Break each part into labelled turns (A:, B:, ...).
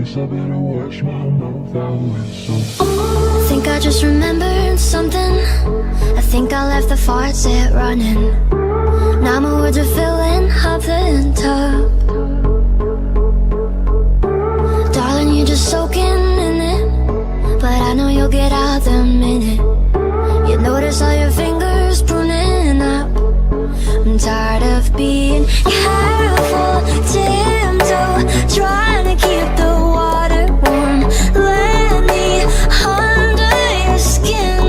A: guess I better wash my mouth out with soap.
B: I think I just remembered something. I think I left the faucet running. Now my words are filling up the tub. Darling, you're just soaking in it, but I know you'll get out the minute you notice all your fingers pruning up. I'm tired of being careful, tiptoe, trying to keep the water warm. Let me under your skin.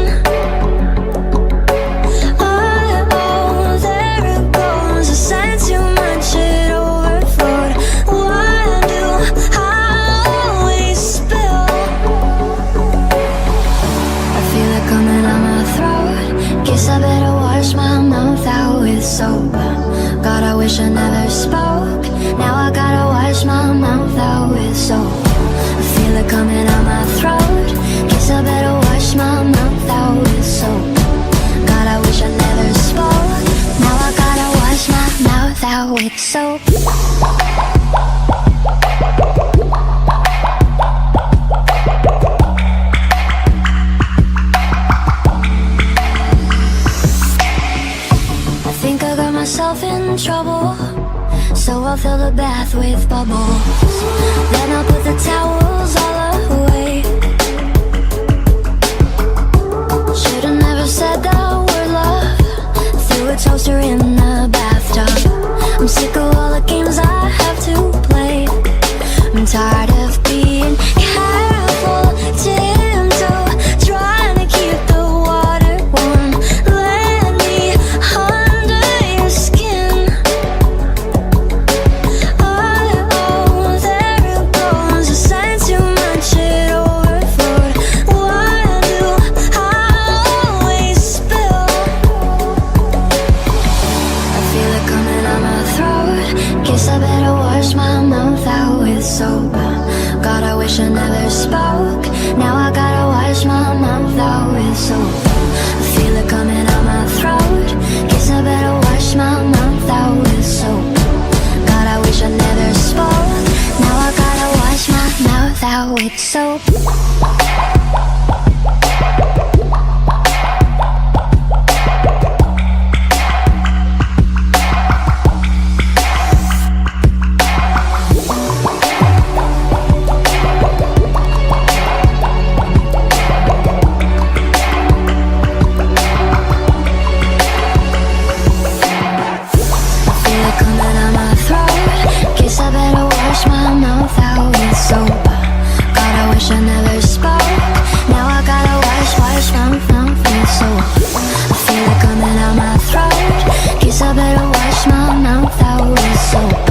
B: Oh, there it goes. I sang too much, it overflowed. Why do I always spill? I feel it coming out my throat. Guess I better wash my mouth out with soap. God, I wish I never spoke. Now I gotta wash my mouth out with soap. I feel it coming out my throat. Guess I better wash my mouth out with soap. God, I wish I never spoke. Now I gotta wash my mouth out with soap. I think I got myself in trouble, so I'll fill the bath with bubbles. Then I'll put the towels all away. Should've never said that word love. Threw a toaster in the bathtub. I'm sick of all the games I have to play. I'm tired of being careful, tiptoe, trying to keep the water warm. Let me under your skin. Oh, there it goes. I sang too much, it overflowed. Why do I always spill? I feel it coming out my throat. Guess I better wash my mouth out with soap. God, I wish I never spoke. Now I gotta wash my mouth out with soap. I feel it coming out my throat. Guess I better wash my mouth out with soap. God, I wish I never spoke. Now I gotta wash my mouth out with soap. Guess I better wash my mouth out with soap. God, I wish I never spoke. Now I gotta wash my mouth with soap. I feel it coming out my throat. Guess I better wash my mouth out with soap.